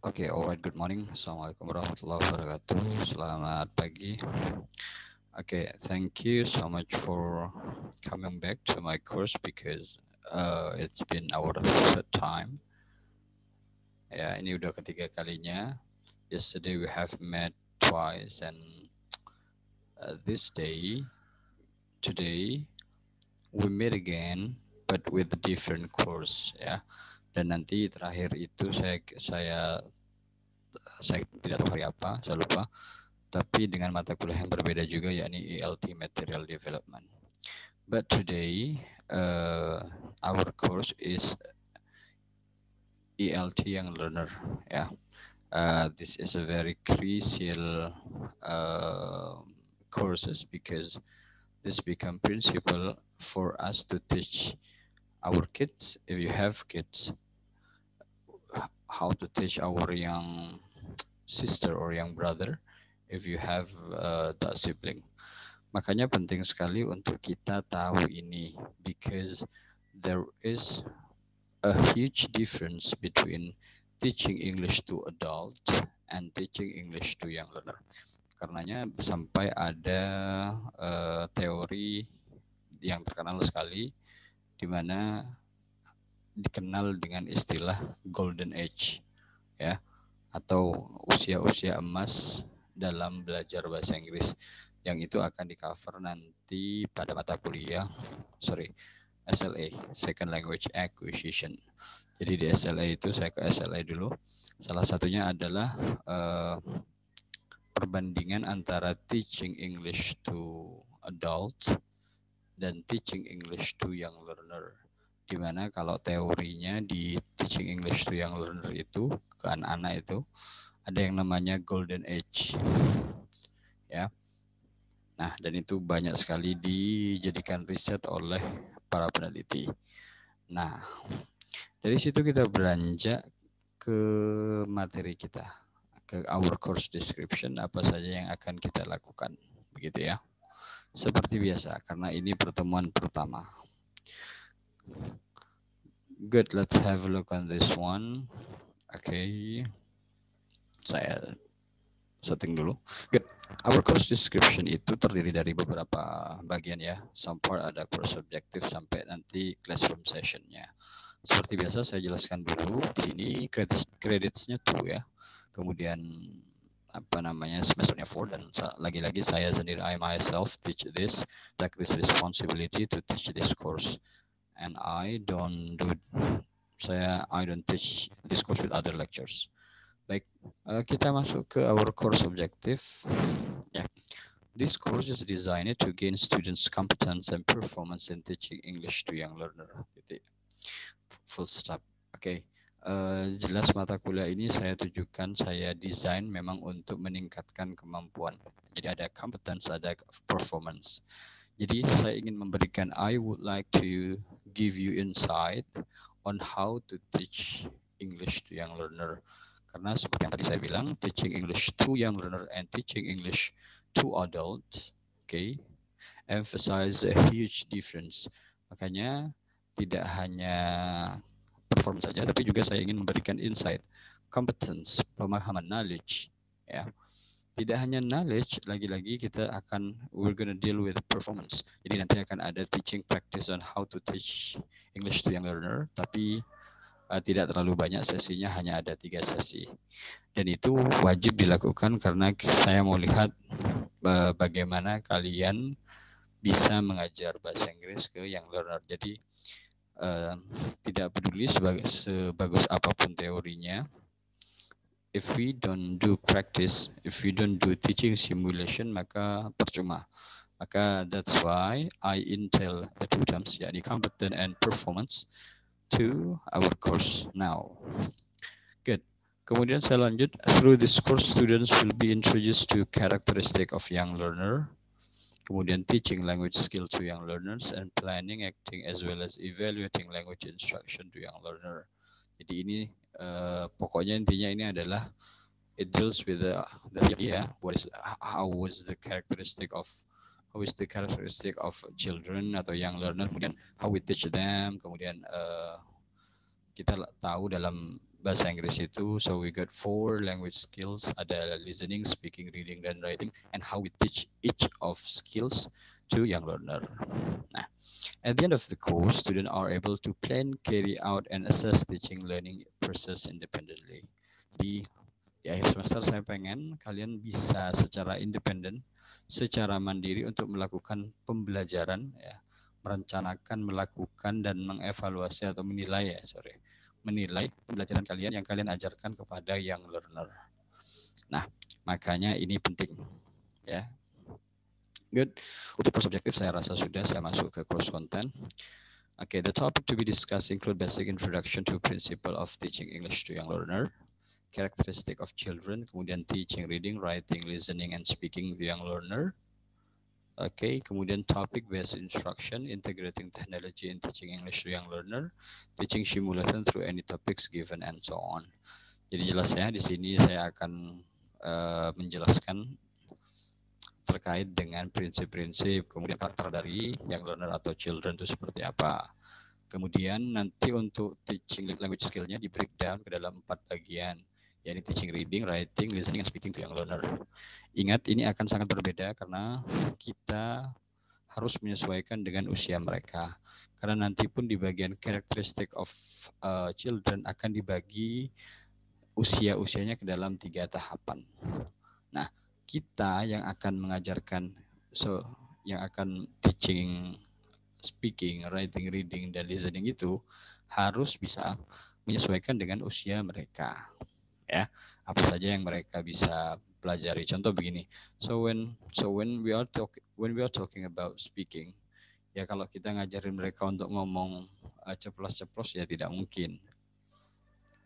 Okay, alright, good morning. Assalamualaikum warahmatullahi wabarakatuh. Selamat pagi. Okay, thank you so much for coming back to my course because it's been our third time. Ya, ini udah ketiga kalinya. Yesterday we have met twice and today we meet again but with a different course ya. Dan nanti terakhir itu saya tidak tahu hari apa, saya lupa. Tapi dengan mata kuliah yang berbeda juga, yakni ELT Material Development. But today, our course is ELT Young Learner. Yeah, this is a very crucial courses because this become principle for us to teach our kids, if you have kids, how to teach our young sister or young brother if you have that sibling. Makanya penting sekali untuk kita tahu ini because there is a huge difference between teaching English to adult and teaching English to young learner. Karenanya sampai ada teori yang terkenal sekali di mana dikenal dengan istilah golden age ya, atau usia-usia emas dalam belajar bahasa Inggris, yang itu akan di cover nanti pada mata kuliah SLA, Second Language Acquisition. Jadi di SLA itu, saya ke SLA dulu, salah satunya adalah perbandingan antara teaching English to adult dan teaching English to young learner. Dimana kalau teorinya di teaching English to young learner itu, ke anak-anak itu, ada yang namanya golden age. Ya. Nah, dan itu banyak sekali dijadikan riset oleh para peneliti. Nah, dari situ kita beranjak ke materi kita, ke our course description, apa saja yang akan kita lakukan, begitu ya. Seperti biasa, karena ini pertemuan pertama. Good, let's have a look on this one. Okay, saya setting dulu. Good. Our course description itu terdiri dari beberapa bagian ya. Some part ada course objective sampai nanti classroom sessionnya. Seperti biasa saya jelaskan dulu di sini creditsnya 2 ya. Kemudian apa namanya semesternya 4, dan lagi-lagi saya sendiri, I myself teach this, take this responsibility to teach this course, and I don't teach this course with other lectures. Baik, kita masuk ke our course objective. Yeah. This course is designed to gain students' competence and performance in teaching English to young learner. Full stop. Oke. Jelas mata kuliah ini saya desain memang untuk meningkatkan kemampuan. Jadi ada competence, ada performance. Jadi saya ingin memberikan, I would like to give you insight on how to teach English to young learner. Karena seperti yang tadi saya bilang, teaching English to young learner and teaching English to adult, okay, emphasize a huge difference. Makanya tidak hanya perform saja, tapi juga saya ingin memberikan insight, competence, pemahaman, knowledge, ya. Tidak hanya knowledge, lagi-lagi we're gonna deal with performance. Jadi nanti akan ada teaching practice on how to teach English to young learner, tapi tidak terlalu banyak sesinya, hanya ada 3 sesi. Dan itu wajib dilakukan karena saya mau lihat bagaimana kalian bisa mengajar bahasa Inggris ke young learner. Jadi tidak peduli sebagus apapun teorinya, if we don't do practice, if we don't do teaching simulation, maka percuma. Maka that's why I entail the 2 terms, yakni competent and performance, to our course now. Good. Kemudian saya lanjut. Through this course, students will be introduced to characteristic of young learner. Kemudian teaching language skill to young learners and planning, acting, as well as evaluating language instruction to young learner. Jadi ini pokoknya intinya ini adalah it deals with the idea, how is the characteristic of children atau young learner, kemudian how we teach them, kemudian kita tahu dalam bahasa Inggris itu, so we got 4 language skills, ada listening, speaking, reading, dan writing, and how we teach each of skills to young learner. Nah, at the end of the course, students are able to plan, carry out, and assess teaching learning process independently. Di akhir semester saya pengen kalian bisa secara independen, secara mandiri untuk melakukan pembelajaran, ya, merencanakan, melakukan, dan mengevaluasi atau menilai pembelajaran kalian yang kalian ajarkan kepada young learner. Nah, makanya ini penting, ya. Good. Untuk course objektif saya rasa sudah, saya masuk ke course content. Okay, the topic to be discussed include basic introduction to principle of teaching English to young learner, characteristic of children, kemudian teaching reading, writing, listening, and speaking to young learner. Okay, kemudian topic based instruction, integrating technology in teaching English to young learner, teaching simulation through any topics given, and so on. Jadi jelas ya, di sini saya akan menjelaskan terkait dengan prinsip-prinsip, kemudian karakter dari young learner atau children itu seperti apa. Kemudian nanti untuk teaching language skill-nya di breakdown ke dalam 4 bagian, yakni teaching reading, writing, listening, and speaking to young learner. Ingat, ini akan sangat berbeda karena kita harus menyesuaikan dengan usia mereka. Karena nanti pun di bagian characteristic of children akan dibagi usia-usianya ke dalam 3 tahapan. Nah, kita yang akan mengajarkan, yang akan teaching speaking, writing, reading, dan listening itu harus bisa menyesuaikan dengan usia mereka. Ya, apa saja yang mereka bisa pelajari. Contoh begini. So when we are talking about speaking, ya kalau kita ngajarin mereka untuk ngomong ceplos-ceplos ya tidak mungkin.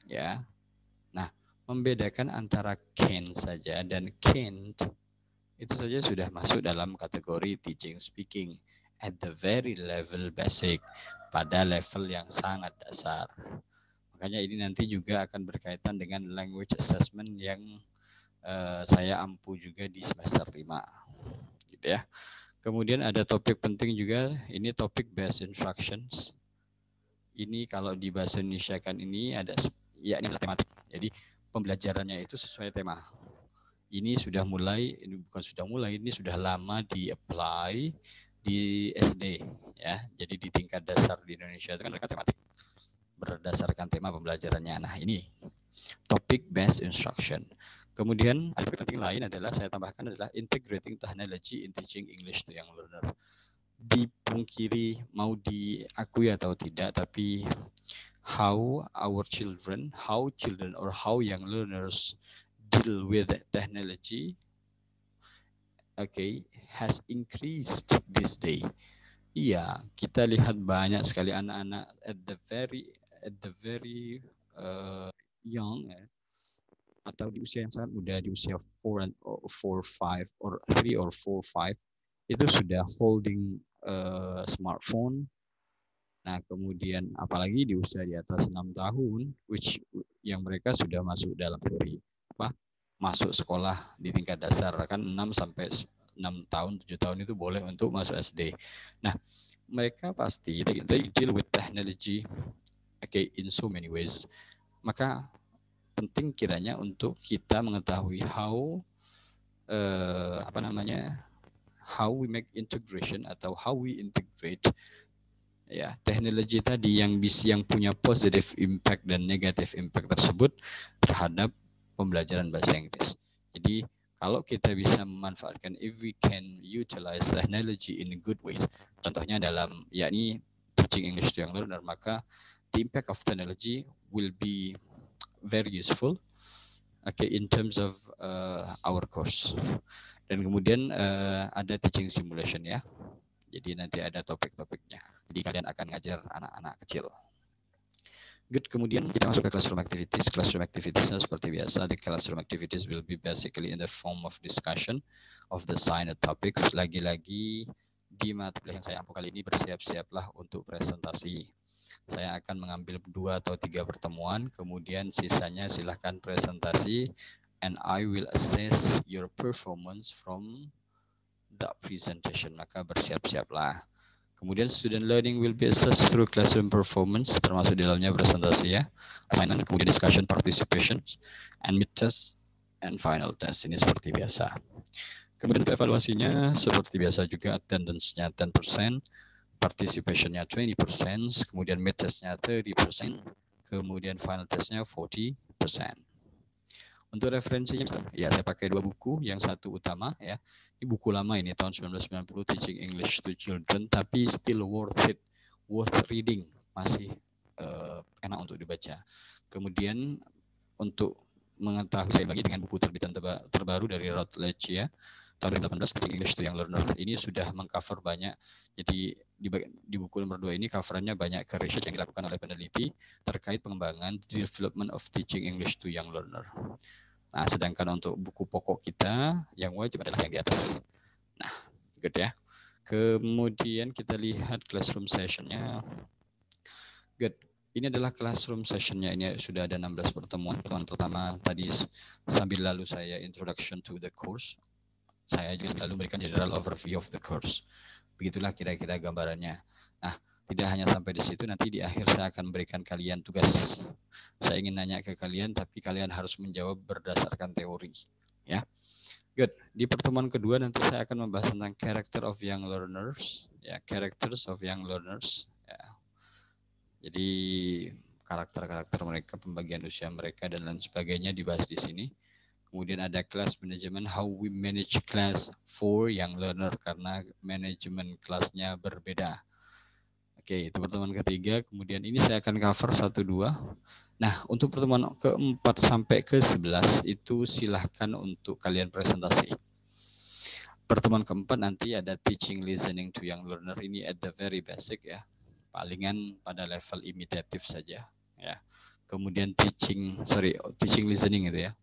Ya. Nah, membedakan antara can saja dan can't itu saja sudah masuk dalam kategori teaching speaking at the very level basic, pada level yang sangat dasar. Makanya ini nanti juga akan berkaitan dengan language assessment yang saya ampu juga di semester 5. Gitu ya. Kemudian ada topik penting juga, ini topik based instructions. Ini kalau di bahasa Indonesia kan ini ada, ya ini adalah tematik. Jadi pembelajarannya itu sesuai tema. Ini sudah mulai, ini bukan sudah mulai, ini sudah lama di-apply di SD ya. Jadi di tingkat dasar di Indonesia itu kan mereka tematik berdasarkan tema pembelajarannya. Nah, ini topic based instruction. Kemudian ada penting lain adalah saya tambahkan adalah integrating technology in teaching English to young learner. Dipungkiri mau diakui atau tidak, tapi how children or how young learners deal with technology, okay, has increased this day. Iya, kita lihat banyak sekali anak-anak at the very young, atau di usia yang sangat muda, di usia 4 or 5 or 3 or 4 5 itu sudah holding smartphone. Nah, kemudian apalagi di usia di atas 6 tahun, which yang mereka sudah masuk dalam teori masuk sekolah di tingkat dasar kan 6 sampai 6 tahun, 7 tahun itu boleh untuk masuk SD. Nah, mereka pasti they deal with technology okay in so many ways. Maka penting kiranya untuk kita mengetahui how how we make integration atau how we integrate ya teknologi tadi yang punya positive impact dan negative impact tersebut terhadap pembelajaran bahasa Inggris. Jadi kalau kita bisa memanfaatkan, if we can utilize technology in good ways, contohnya dalam yakni teaching English to young learner, maka the impact of technology will be very useful okay in terms of our course. Dan kemudian ada teaching simulation ya. Jadi nanti ada topik-topiknya. Jadi kalian akan ngajar anak-anak kecil. Good. Kemudian kita masuk ke classroom activities. Classroom activities seperti biasa. The classroom activities will be basically in the form of discussion of the assigned topics. Lagi-lagi di mata kuliah yang saya ampu kali ini, bersiap-siaplah untuk presentasi. Saya akan mengambil 2 atau 3 pertemuan, kemudian sisanya silahkan presentasi, and I will assess your performance from the presentation. Maka bersiap-siaplah. Kemudian student learning will be assessed through classroom performance, termasuk di dalamnya presentasi ya, assignment, kemudian discussion, participation, and mid test, and final test. Ini seperti biasa. Kemudian untuk evaluasinya seperti biasa juga, attendance-nya 10%, participation-nya 20%, kemudian mid test-nya 30%, kemudian final test-nya 40%. Untuk referensinya, ya saya pakai 2 buku, yang satu utama ya, ini buku lama ini tahun 1990, Teaching English to Children, tapi still worth reading, masih enak untuk dibaca. Kemudian untuk mengetahui, saya bagi dengan buku terbitan terbaru dari Routledge ya, tahun 2018, Teaching English to Young Learner. Ini sudah mengcover banyak, jadi di buku nomor 2 ini coverannya banyak ke research yang dilakukan oleh peneliti terkait pengembangan development of teaching English to young learner. Nah, sedangkan untuk buku pokok kita yang wajib adalah yang di atas. Nah, good ya. Kemudian kita lihat classroom session-nya. Good. Ini adalah classroom session-nya. Ini sudah ada 16 pertemuan. Pertemuan pertama tadi sambil lalu saya introduction to the course. Saya juga lalu memberikan general overview of the course. Begitulah kira-kira gambarannya. Nah, tidak hanya sampai di situ, nanti di akhir saya akan memberikan kalian tugas. Saya ingin nanya ke kalian, tapi kalian harus menjawab berdasarkan teori. Ya, good. Di pertemuan kedua nanti saya akan membahas tentang character of young learners. Ya, characters of young learners. Ya. Jadi karakter-karakter mereka, pembagian usia mereka dan lain sebagainya dibahas di sini. Kemudian ada class management, how we manage class for young learner, karena manajemen kelasnya berbeda. Oke, itu pertemuan ketiga. Kemudian ini saya akan cover 1-2. Nah, untuk pertemuan keempat sampai ke-11 itu silahkan untuk kalian presentasi. Pertemuan keempat nanti ada teaching listening to young learner, ini at the very basic ya. Palingan pada level imitatif saja ya. Kemudian teaching listening itu ya.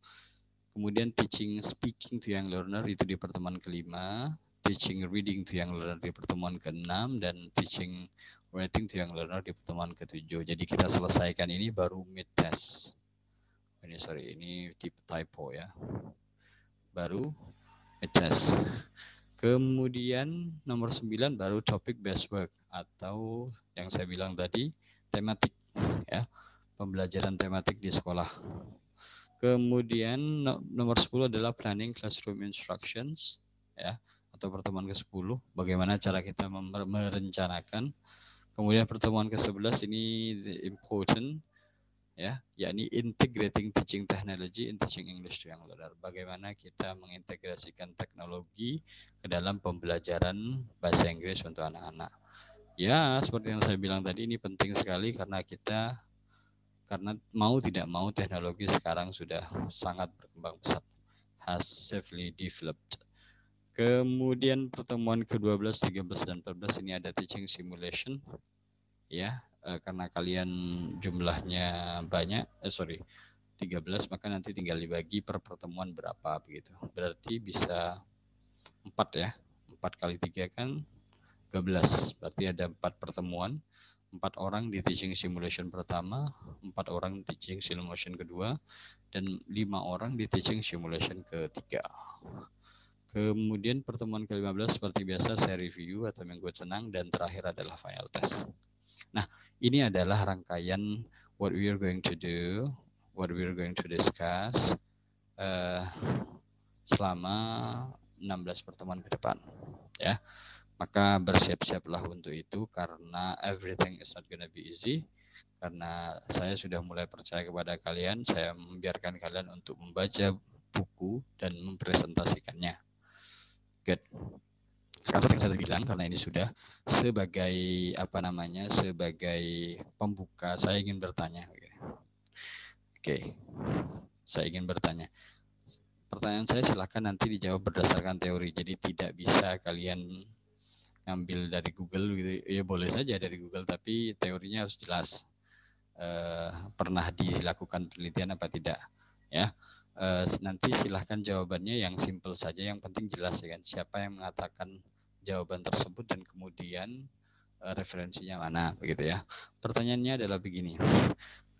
Kemudian teaching speaking to young learner itu di pertemuan kelima, teaching reading to young learner di pertemuan ke-6, dan teaching writing to young learner di pertemuan ke-7. Jadi kita selesaikan ini baru mid test. Ini typo ya. Baru mid test. Kemudian nomor 9 baru topic based work, atau yang saya bilang tadi tematik ya. Pembelajaran tematik di sekolah. Kemudian nomor 10 adalah planning classroom instructions ya, atau pertemuan ke-10 bagaimana cara kita merencanakan. Kemudian pertemuan ke-11 ini important ya, yakni integrating teaching technology in teaching English to young learner. Bagaimana kita mengintegrasikan teknologi ke dalam pembelajaran bahasa Inggris untuk anak-anak. Ya, seperti yang saya bilang tadi, ini penting sekali karena mau tidak mau teknologi sekarang sudah sangat berkembang pesat, heavily developed. Kemudian pertemuan ke-12, 13, dan 14 ini ada teaching simulation ya, karena kalian jumlahnya banyak, 13, maka nanti tinggal dibagi per pertemuan berapa begitu. Berarti bisa 4 ya, 4 kali 3 kan 12, berarti ada 4 pertemuan. 4 orang di teaching simulation pertama, 4 orang di teaching simulation kedua, dan 5 orang di teaching simulation ketiga. Kemudian pertemuan ke-15 seperti biasa saya review atau membuat senang, dan terakhir adalah final test. Nah, ini adalah rangkaian what we are going to do, what we are going to discuss selama 16 pertemuan ke depan ya. Maka bersiap-siaplah untuk itu, karena everything is not gonna be easy. Karena saya sudah mulai percaya kepada kalian, saya membiarkan kalian untuk membaca buku dan mempresentasikannya. Good. Sekarang yang saya bilang, karena ini sudah sebagai sebagai pembuka, saya ingin bertanya. Oke. Saya ingin bertanya. Pertanyaan saya silakan nanti dijawab berdasarkan teori. Jadi tidak bisa kalian ngambil dari Google gitu, ya boleh saja dari Google, tapi teorinya harus jelas. Pernah dilakukan penelitian apa tidak ya. Nanti silahkan jawabannya yang simple saja, yang penting jelas ya kan, siapa yang mengatakan jawaban tersebut dan kemudian referensinya mana begitu ya. Pertanyaannya adalah begini,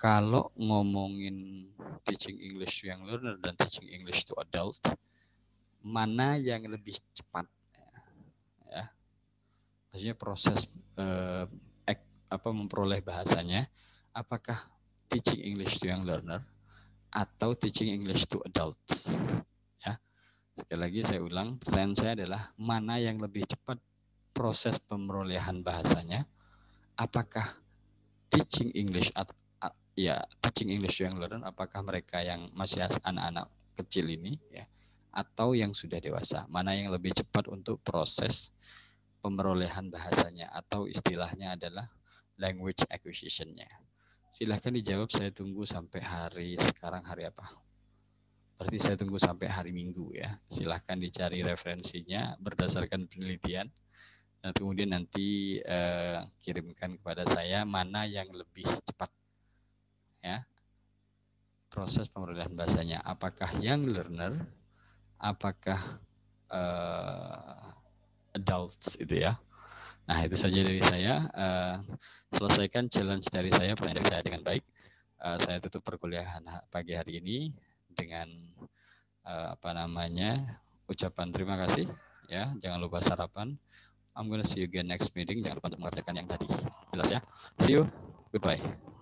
kalau ngomongin teaching English to young learner dan teaching English to adult, mana yang lebih cepat ya? Maksudnya proses memperoleh bahasanya, apakah teaching English to young learner atau teaching English to adults. Ya, sekali lagi saya ulang, pertanyaan saya adalah mana yang lebih cepat proses pemerolehan bahasanya, apakah teaching English teaching English to young learner, apakah mereka yang masih anak-anak kecil ini ya, atau yang sudah dewasa, mana yang lebih cepat untuk proses pemerolehan bahasanya atau istilahnya adalah language acquisition-nya. Silahkan dijawab, saya tunggu sampai sekarang hari apa? Berarti saya tunggu sampai hari Minggu ya. Silahkan dicari referensinya berdasarkan penelitian. Dan kemudian nanti kirimkan kepada saya mana yang lebih cepat ya proses pemerolehan bahasanya. Apakah young learner, apakah adults itu ya. Nah, itu saja dari saya. Selesaikan challenge dari saya, pertanyaan dari saya dengan baik. Saya tutup perkuliahan pagi hari ini dengan ucapan terima kasih. Ya, jangan lupa sarapan. I'm gonna see you again next meeting. Jangan lupa untuk mengerjakan yang tadi. Jelas ya? See you. Goodbye.